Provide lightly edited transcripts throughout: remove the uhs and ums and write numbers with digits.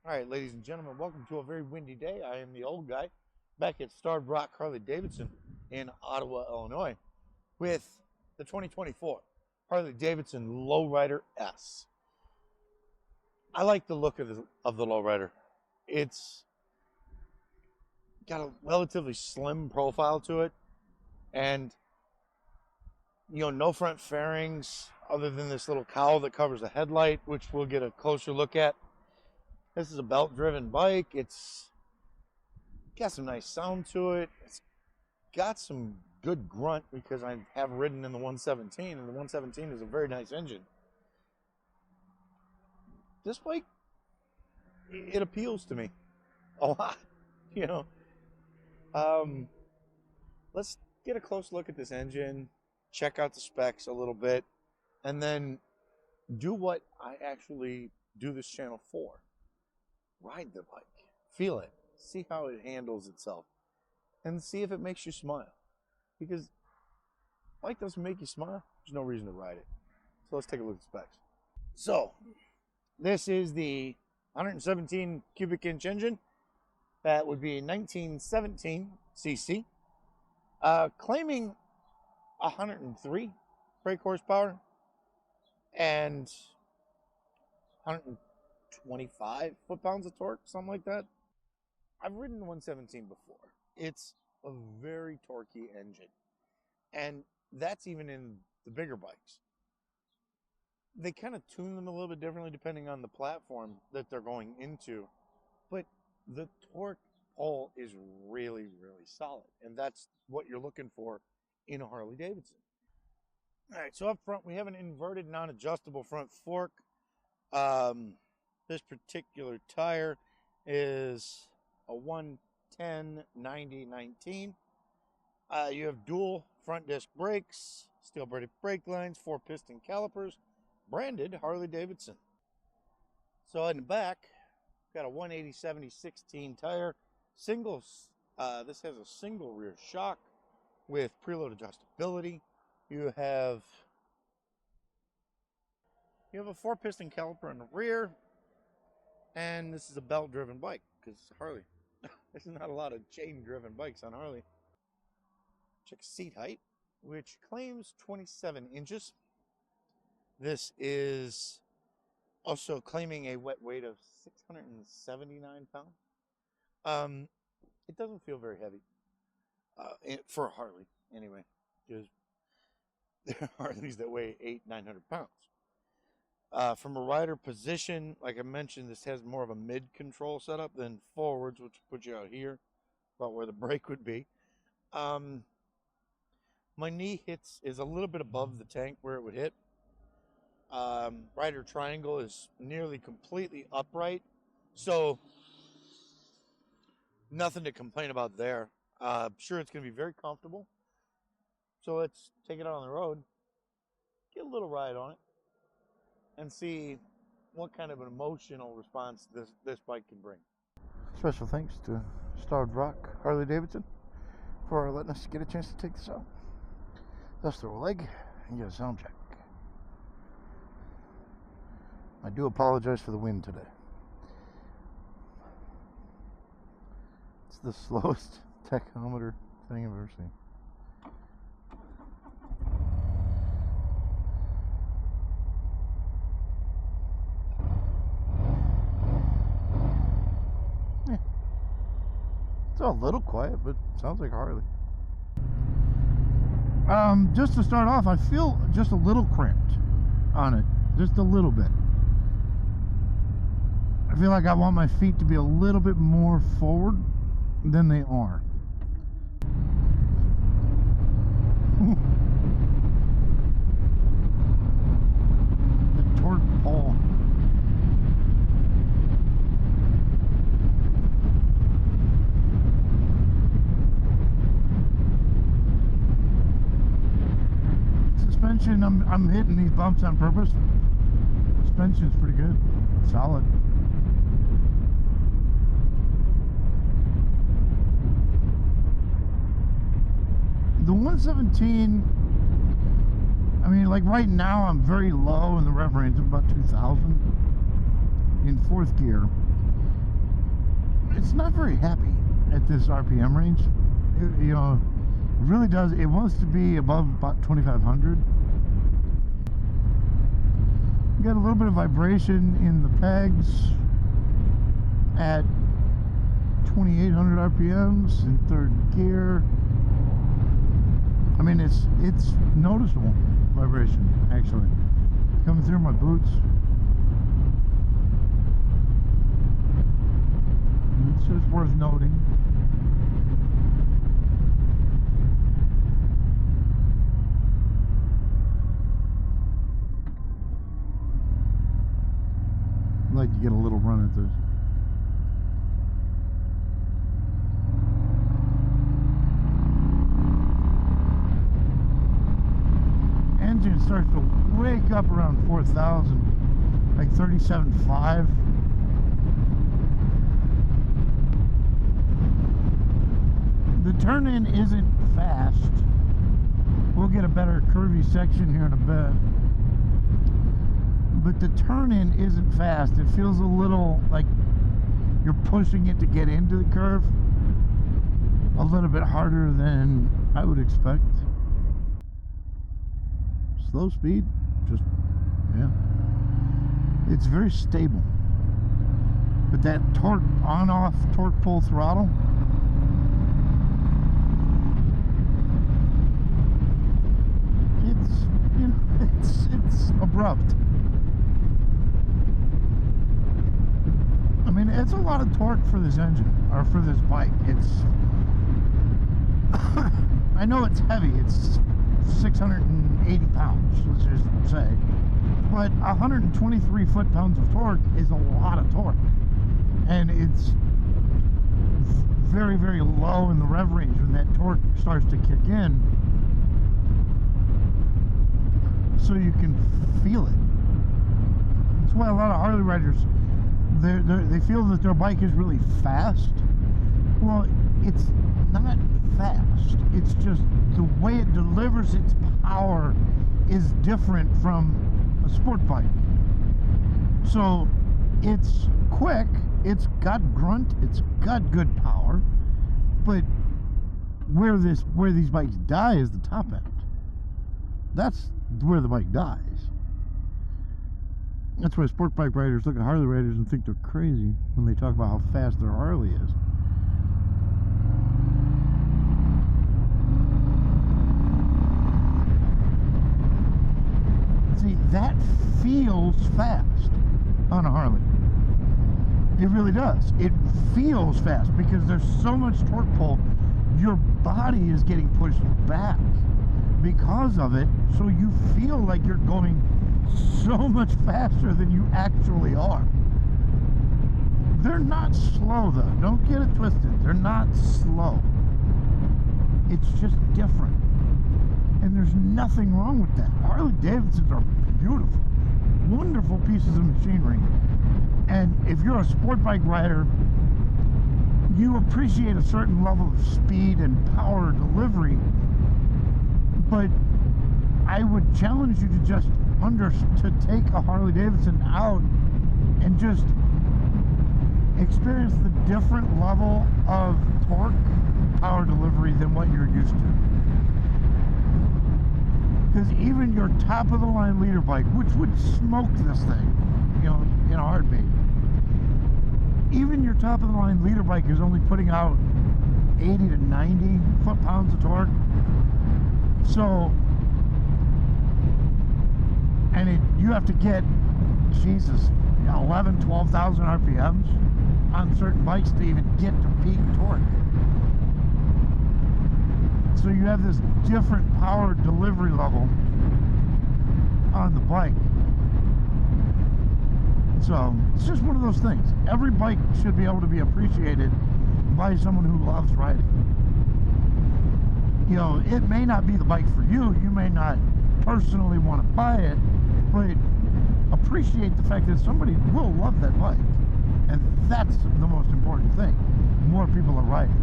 All right, ladies and gentlemen, welcome to a very windy day. I am the old guy back at Starved Rock Harley Davidson in Ottawa, Illinois, with the 2024 Harley Davidson Lowrider S. I like the look of the Lowrider. It's got a relatively slim profile to it, and no front fairings other than this little cowl that covers the headlight, which we'll get a closer look at. This is a belt-driven bike. It's got some nice sound to it. It's got some good grunt because I have ridden in the 117, and the 117 is a very nice engine. This bike, it appeals to me a lot, Let's get a close look at this engine, check out the specs a little bit, and then do what I actually do this channel for. Ride the bike, feel it, see how it handles itself, and see if it makes you smile. Because if the bike doesn't make you smile, there's no reason to ride it. So let's take a look at the specs. So, this is the 117 cubic inch engine. That would be 1917 cc. Claiming 103 brake horsepower and 125 foot-pounds of torque, something like that. I've ridden the 117 before. It's a very torquey engine, and that's even in the bigger bikes. They kind of tune them a little bit differently depending on the platform that they're going into, but the torque pull is really, really solid, and that's what you're looking for in a Harley Davidson. All right, so up front we have an inverted non-adjustable front fork. This particular tire is a 110/90/19. You have dual front disc brakes, steel braided brake lines, 4-piston calipers, branded Harley Davidson. So in the back, got a 180/70/16 tire. This has a single rear shock with preload adjustability. You have a 4-piston caliper in the rear, and this is a belt-driven bike because Harley. There's not a lot of chain-driven bikes on Harley. Check seat height, which claims 27 inches. This is also claiming a wet weight of 679 pounds. It doesn't feel very heavy for a Harley, anyway, because there are Harleys that weigh 800-900 pounds. From a rider position, like I mentioned, this has more of a mid-control setup than forwards, which puts you out here, about where the brake would be. My knee is a little bit above the tank where it would hit. Rider triangle is nearly completely upright, so nothing to complain about there. I'm sure it's going to be very comfortable. So let's take it out on the road, get a little ride on it, and see what kind of an emotional response this bike can bring. Special thanks to Starved Rock Harley Davidson for letting us get a chance to take this out. Let's throw a leg and get a sound check. I do apologize for the wind today. It's the slowest tachometer thing I've ever seen. It's a little quiet, but sounds like Harley. Just to start off, I feel just a little cramped on it, just a little bit. I feel like I want my feet to be a little bit more forward than they are. The torque pull. Suspension, I'm hitting these bumps on purpose. Suspension's pretty good, solid. The 117, I mean, like right now I'm very low in the rev range of about 2,000 in 4th gear. it's not very happy at this RPM range. You know, it really does. It wants to be above about 2,500. You got a little bit of vibration in the pegs at 2,800 RPMs in third gear. I mean, it's noticeable vibration, actually, coming through my boots. It's just worth noting. I'd like to get a little run at this. Engine starts to wake up around 4,000, like 37.5. The turn-in isn't fast. We'll get a better curvy section here in a bit. But the turn-in isn't fast. It feels a little like you're pushing it to get into the curve. A little bit harder than I would expect. Slow speed, just, yeah. It's very stable. But that torque, on-off torque pull throttle, it's, you know, it's abrupt. I mean, it's a lot of torque for this engine, or for this bike. It's, I know it's heavy, it's 680 pounds, let's just say, but 123 foot-pounds of torque is a lot of torque, and it's very, very low in the rev range when that torque starts to kick in, so you can feel it. That's why a lot of Harley riders, they feel that their bike is really fast. Well, it's not fast. It's just the way it delivers its power is different from a sport bike. So it's quick, it's got grunt, it's got good power, but where these bikes die is the top end. That's where the bike dies. That's why sport bike riders look at Harley riders and think they're crazy when they talk about how fast their Harley is. See, that feels fast on a Harley. It really does. It feels fast because there's so much torque pull. Your body is getting pushed back because of it, so you feel like you're going so much faster than you actually are. They're not slow though. Don't get it twisted. They're not slow. It's just different. And there's nothing wrong with that. Harley Davidsons are beautiful, wonderful pieces of machinery. And if you're a sport bike rider, you appreciate a certain level of speed and power delivery. But I would challenge you to just to take a Harley Davidson out and just experience the different level of torque power delivery than what you're used to. Because even your top of the line leader bike, which would smoke this thing, you know, in a heartbeat, even your top of the line leader bike is only putting out 80 to 90 foot-pounds of torque. So, and you have to get, Jesus, 11, 12,000 RPMs on certain bikes to even get to peak torque. So you have this different power delivery level on the bike. So it's just one of those things. Every bike should be able to be appreciated by someone who loves riding. You know, it may not be the bike for you. You may not personally want to buy it, but appreciate the fact that somebody will love that bike. And that's the most important thing. More people are riding.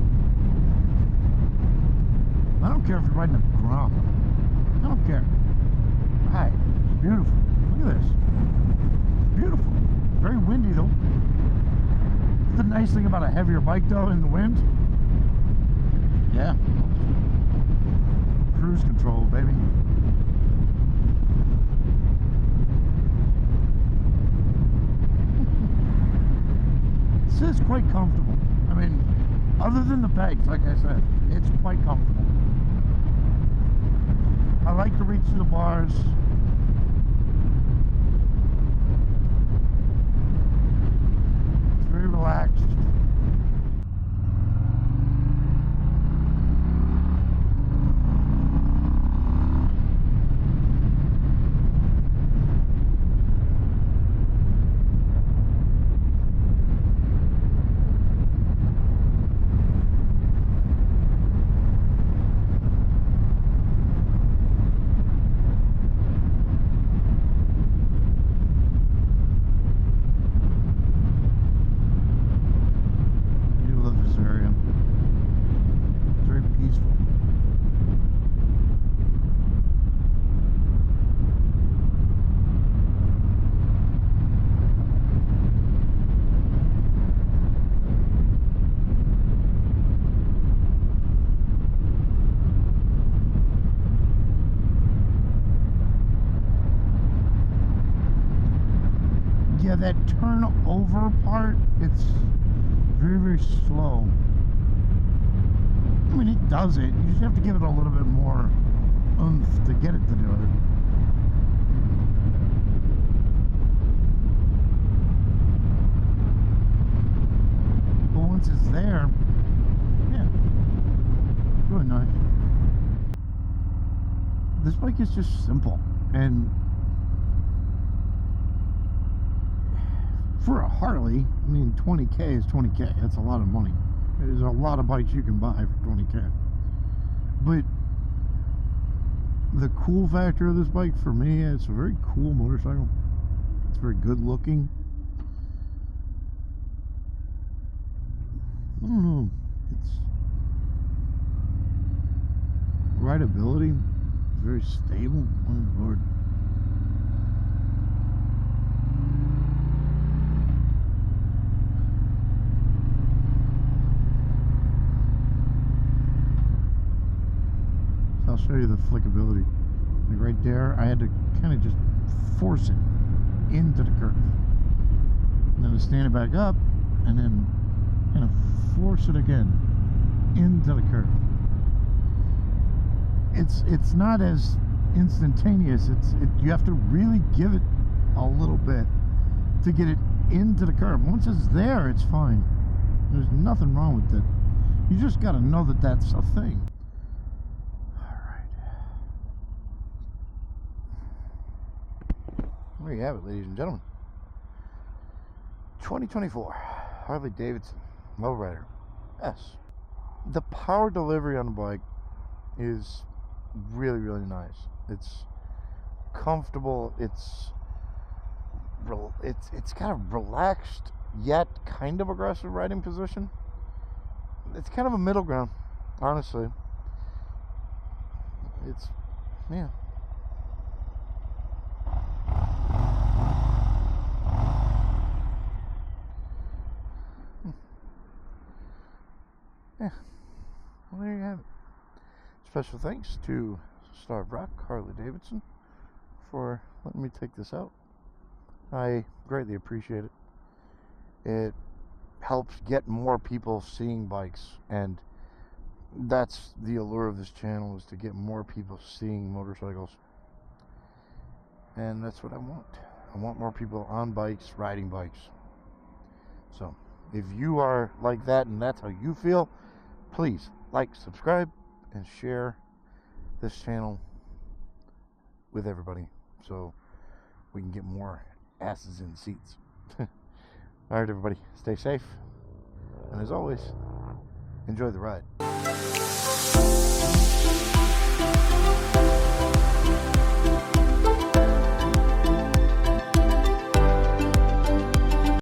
I don't care if you're riding a Grom. I don't care. Ride. It's beautiful. Look at this. It's beautiful. Very windy though. the nice thing about a heavier bike though in the wind. Yeah. Cruise control, baby. This is quite comfortable. I mean, other than the pegs, like I said, it's quite comfortable. I like to reach through the bars. It's very relaxed. Yeah, that turn over part, it's very, very slow. I mean, it does it. You just have to give it a little bit more oomph to get it to do it. But once it's there, yeah, it's really nice. This bike is just simple, and for a Harley, I mean, 20K is 20K. That's a lot of money. There's a lot of bikes you can buy for 20K. But the cool factor of this bike for me, it's a very cool motorcycle. It's very good looking. I don't know. It's rideability. It's very stable. Oh Lord. I'll show you the flickability. Like right there, I had to kind of just force it into the curve. And then to stand it back up, and then kind of force it again into the curve. It's not as instantaneous. You have to really give it a little bit to get it into the curve. Once it's there, it's fine. There's nothing wrong with it. You just got to know that that's a thing. There you have it, ladies and gentlemen. 2024 Harley Davidson Lowrider S. The power delivery on the bike is really, really nice. It's comfortable. It's kind of relaxed yet kind of aggressive riding position. It's kind of a middle ground, honestly. It's, yeah. Yeah, well, there you have it. Special thanks to Starved Rock Harley Davidson for letting me take this out. I greatly appreciate it. It helps get more people seeing bikes, and that's the allure of this channel, is to get more people seeing motorcycles. And that's what I want. I want more people on bikes, riding bikes. So if you are like that and that's how you feel, please like, subscribe, and share this channel with everybody so we can get more asses in seats. Alright, everybody, stay safe, and as always, enjoy the ride.